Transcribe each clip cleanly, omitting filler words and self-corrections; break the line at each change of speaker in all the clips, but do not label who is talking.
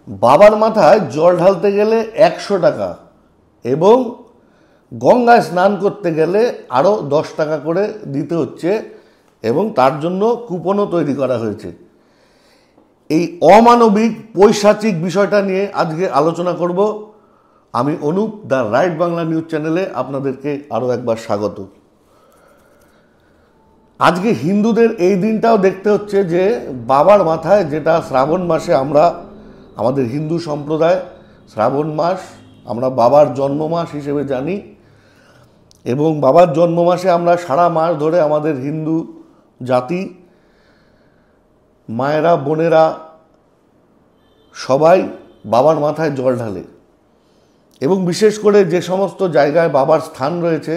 বাবার মাথায় জল ঢালতে গেলে 100 টাকা এবং গঙ্গায় স্নান করতে গেলে আরও 10 টাকা করে দিতে হচ্ছে এবং তার জন্য কুপনও তৈরি করা হয়েছে। এই অমানবিক পৈশাচিক বিষয়টা নিয়ে আজকে আলোচনা করব। আমি Anup, the right Bangla news চ্যানেলে আপনাদেরকে আরও একবার স্বাগত। আজকে হিন্দুদের এই দিনটাও দেখতে হচ্ছে যে বাবার মাথায়, যেটা শ্রাবণ মাসে আমরা আমাদের হিন্দু সম্প্রদায় শ্রাবণ মাস আমরা বাবার জন্ম মাস হিসেবে জানি এবং বাবার জন্ম মাসে আমরা সারা মাস ধরে আমাদের হিন্দু জাতি মায়েরা বোনেরা সবাই বাবার মাথায় জল ঢালে এবং বিশেষ করে যে সমস্ত জায়গায় বাবার স্থান রয়েছে,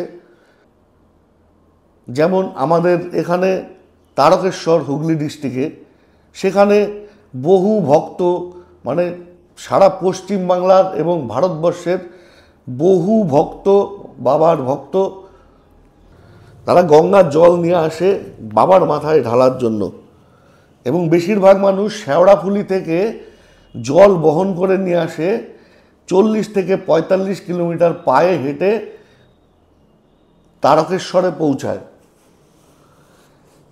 যেমন আমাদের এখানে তারকেশ্বর হুগলি ডিস্ট্রিক্টে, সেখানে বহু ভক্ত, মানে সারা পশ্চিম বাংলার এবং ভারতবর্ষের বহু ভক্ত, বাবার ভক্ত, তারা গঙ্গার জল নিয়ে আসে বাবার মাথায় ঢালার জন্য এবং বেশিরভাগ মানুষ শেওড়াফুলি থেকে জল বহন করে নিয়ে আসে 40 থেকে 45 কিলোমিটার পায়ে হেঁটে তারকেশ্বরে পৌঁছায়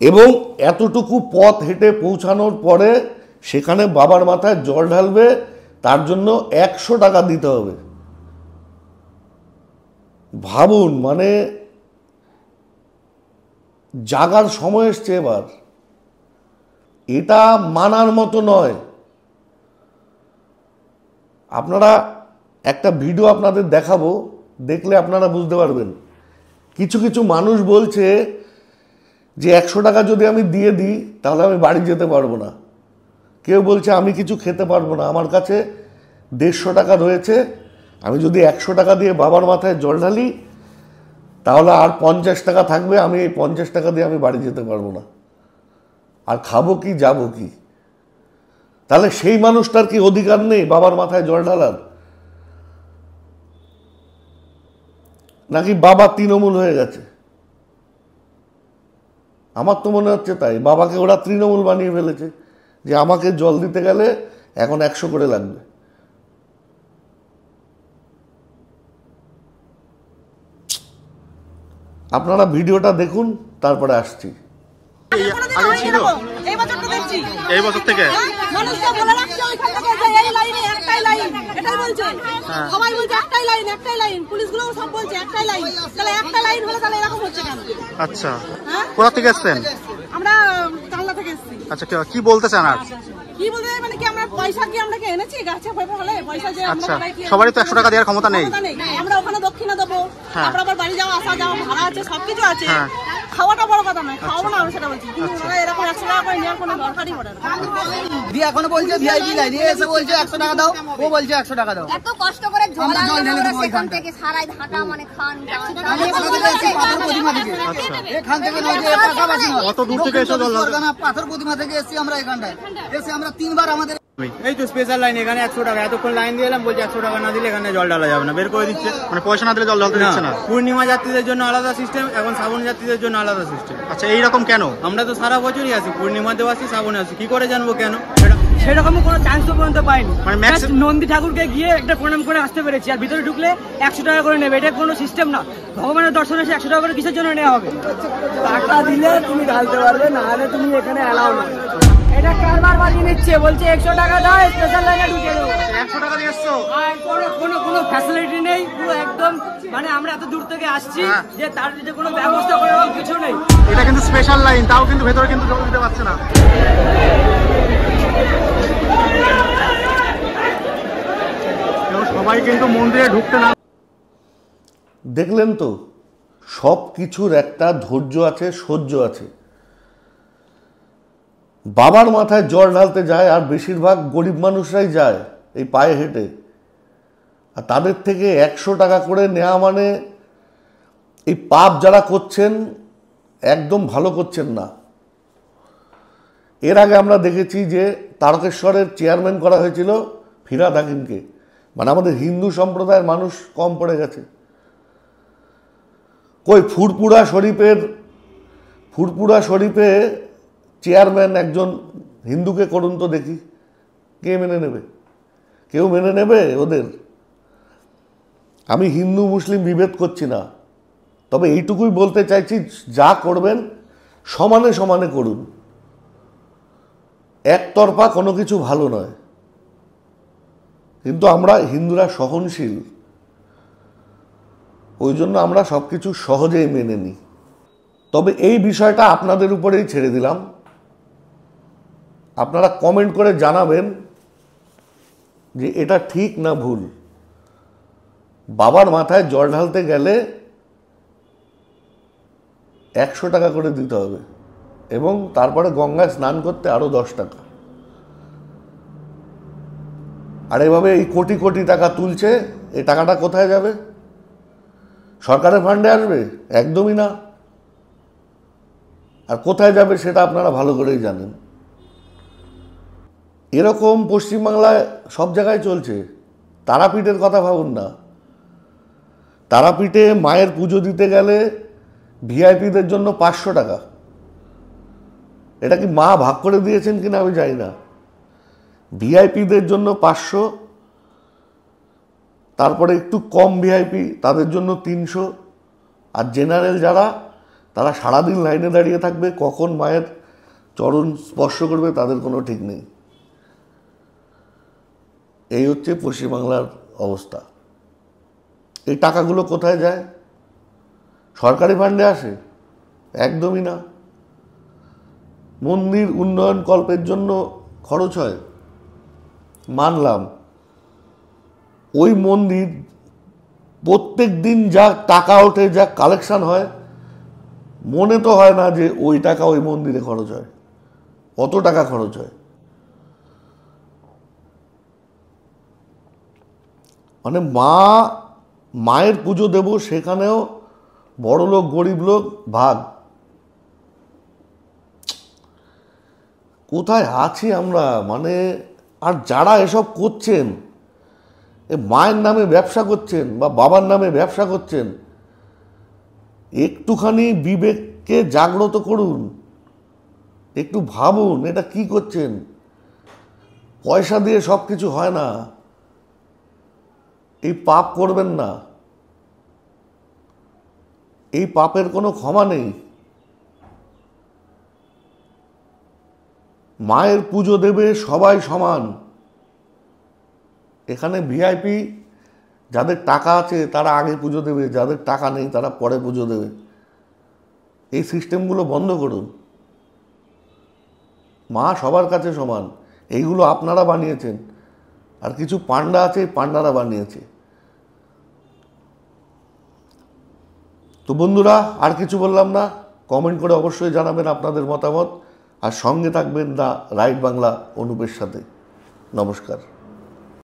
এবং এতটুকু পথ হেঁটে পৌঁছানোর পরে সেখানে বাবার মাথায় জল ঢালবে, তার জন্য 100 টাকা দিতে হবে। ভাবুন, মানে জাগার সময় এসছে এবার। এটা মানার মতো নয়। আপনারা একটা ভিডিও আপনাদের দেখাবো, দেখলে আপনারা বুঝতে পারবেন। কিছু কিছু মানুষ বলছে যে 100 টাকা যদি আমি দিয়ে দিই তাহলে আমি বাড়ি যেতে পারবো না। কেউ বলছে আমি কিছু খেতে পারবো না, আমার কাছে 150 টাকা রয়েছে, আমি যদি 100 টাকা দিয়ে বাবার মাথায় জল ঢালি তাহলে আর 50 টাকা থাকবে, আমি এই 50 টাকা দিয়ে আমি বাড়ি যেতে পারবো না, আর খাবো কি, যাবো কি? তাহলে সেই মানুষটার কি অধিকার নেই বাবার মাথায় জল ঢালার? নাকি বাবা তৃণমূল হয়ে গেছে? আমার তো মনে হচ্ছে তাই। বাবাকে ওরা তৃণমূল বানিয়ে ফেলেছে যে আমাকে জল দিতে গেলে এখন 100 করে লাগবে। আপনারা ভিডিওটা দেখুন, তারপরে আসছি।
এই বছর থেকে আচ্ছা, কোথা থেকে এসছেন?
আমরা কালনা থেকে এসেছি।
আচ্ছা, কি বলতে চান? আর
কি বলতে মানে কি, আমরা পয়সা কি আমরা কি এনেছি গাছে হলে পয়সা যে
আচ্ছা, সবারই তো 100 টাকা দেওয়ার ক্ষমতা নেই।
আমরা ওখানে দক্ষিণা দেবো, তারপর আবার বাড়ি যাওয়া আসা যাওয়া ভাড়া আছে, সবকিছু আছে। খাওয়াটা বড় কথা নয়, খাওয়াবো না আমি সেটা বলছি, কিন্তু ওরা এরকম 100 টাকা করে নেওয়ার কোনো দরকারই পড়ে না।
দিয়ে এখনো বলছে ভিআইপি লাইন এসে বলছে 100 টাকা দাও, ও বলছে 100 টাকা দাও।
এত কষ্ট করে জল আনলে সেখান থেকে সারাই ঢাকা মানে খান
আমি পাথর প্রতিমা থেকে, এখান থেকে নয় যে পাশাপাশি নয়,
কত দূর থেকে এসে জল
না পাথর প্রতিমা থেকে এসেছি আমরা এখানটায়। এসে আমরা 3 বার আমাদের
এই তো স্পেশাল লাইন, এখানে 100 টাকা, এতক্ষণ লাইন দিয়ে এলাম, বলছে 100 টাকা না দিলে এখানে জল ঢালা যাবে না, বের করে দিচ্ছে।
মানে পয়সা না দিলে জল ঢালতে দিচ্ছে না।
পূর্ণিমা যাত্রীদের জন্য আলাদা সিস্টেম, এখন শ্রাবণ যাত্রীদের জন্য আলাদা সিস্টেম।
আচ্ছা, এইরকম কেন?
আমরা তো সারা বছরই আসি, পূর্ণিমাতেও আসি, শ্রাবণে আসি, কি করে জানবো কেন?
সেরকম কোনো চান্স পর্যন্ত পাইনি।
মানে
নন্দী ঠাকুরকে গিয়ে একটা প্রণাম করে আসতে পেরেছি, আর ভিতরে ঢুকলে 100 টাকা করে নেবে। এটা কোনো সিস্টেম না। ভগবানের দর্শনে এসে 100 টাকা করে কিসের জন্য নেওয়া হবে? টাকা দিলে তুমি ঢালতে পারবে, না হলে তুমি এখানে অ্যালাউ না। এটা কারবার বাজিয়ে নিচ্ছে, বলছে 100 টাকা দাও, স্পেশাল লাইনে ঢুকে দেবো।
100 টাকা দিয়ে এসছো?
কোনো ফ্যাসিলিটি নেই, পুরো একদম মানে আমরা এত দূর থেকে আসছি যে তার যে কোনো ব্যবস্থা করে কিছু নেই।
এটা কিন্তু স্পেশাল লাইন, তাও কিন্তু ভেতরে কিন্তু জল দিতে পারছে না। সবাই কিন্তু মন্দিরে ঢুকতে না।
দেখলেন তো, সব কিছুর একটা ধৈর্য আছে, সহ্য আছে। বাবার মাথায় জল ঢালতে যায় আর বেশিরভাগ গরিব মানুষরাই যায় এই পায়ে হেঁটে, আর তাদের থেকে 100 টাকা করে নেওয়া মানে এই পাপ যারা করছেন একদম ভালো করছেন না। এর আগে আমরা দেখেছি যে তারকেশ্বরের চেয়ারম্যান করা হয়েছিল ফিরহাদ হাকিমকে, মানে আমাদের হিন্দু সম্প্রদায়ের মানুষ কম পড়ে গেছে। কই ফুরপুরা শরীফে চেয়ারম্যান একজন হিন্দুকে করুন তো দেখি, কে মেনে নেবে? কেউ মেনে নেবে ওদের? আমি হিন্দু মুসলিম বিভেদ করছি না, তবে এইটুকুই বলতে চাইছি, যা করবেন সমানে সমানে করুন। একতরফা কোনো কিছু ভালো নয়। কিন্তু আমরা হিন্দুরা সহনশীল, ওই জন্য আমরা সব কিছু সহজেই মেনে নিই। তবে এই বিষয়টা আপনাদের উপরেই ছেড়ে দিলাম, আপনারা কমেন্ট করে জানাবেন যে এটা ঠিক না ভুল। বাবার মাথায় জল ঢালতে গেলে 100 টাকা করে দিতে হবে এবং তারপরে গঙ্গায় স্নান করতে আরও 10 টাকা। আর এভাবে এই কোটি কোটি টাকা তুলছে, এই টাকাটা কোথায় যাবে? সরকারের ফান্ডে আসবে? একদমই না। আর কোথায় যাবে সেটা আপনারা ভালো করেই জানেন। এরকম পশ্চিমবাংলায় সব জায়গায় চলছে। তারাপীঠের কথা ভাবুন না, তারাপীঠে মায়ের পুজো দিতে গেলে ভিআইপিদের জন্য 500 টাকা। এটা কি মা ভাগ করে দিয়েছেন কিনা আমি জানি না। ভিআইপিদের জন্য 500, তারপরে একটু কম ভিআইপি তাদের জন্য 300, আর জেনারেল যারা, তারা সারাদিন লাইনে দাঁড়িয়ে থাকবে, কখন মায়ের চরণ স্পর্শ করবে তাদের কোনো ঠিক নেই। এই হচ্ছে পশ্চিমবাংলার অবস্থা। এই টাকাগুলো কোথায় যায়? সরকারি ফান্ডে আসে? একদমই না। মন্দির উন্নয়ন কল্পের জন্য খরচ হয়, মানলাম। ওই মন্দির প্রত্যেক দিন যা টাকা ওঠে, যা কালেকশন হয়, মনে তো হয় না যে ওই টাকা ওই মন্দিরে খরচ হয়, কত টাকা খরচ হয়। মানে মায়ের পুজো দেব, সেখানেও বড় লোক গরিব লোক ভাগ। কোথায় আছি আমরা? মানে আর যারা এসব করছেন, এ মায়ের নামে ব্যবসা করছেন বা বাবার নামে ব্যবসা করছেন, একটুখানি বিবেককে জাগ্রত করুন, একটু ভাবুন এটা কি করছেন। পয়সা দিয়ে সব কিছু হয় না। এই পাপ করবেন না, এই পাপের কোনো ক্ষমা নেই। মায়ের পুজো দেবে সবাই সমান। এখানে ভিআইপি যাদের টাকা আছে তারা আগে পুজো দেবে, যাদের টাকা নেই তারা পরে পুজো দেবে। এই সিস্টেমগুলো বন্ধ করুন। মা সবার কাছে সমান। এইগুলো আপনারা বানিয়েছেন, আর কিছু পান্ডা আছে, পান্ডারা বানিয়েছে। তো বন্ধুরা, আর কিছু বললাম না। কমেন্ট করে অবশ্যই জানাবেন আপনাদের মতামত, আর সঙ্গে থাকবেন দ্য রাইট বাংলা অনুপের সাথে। নমস্কার।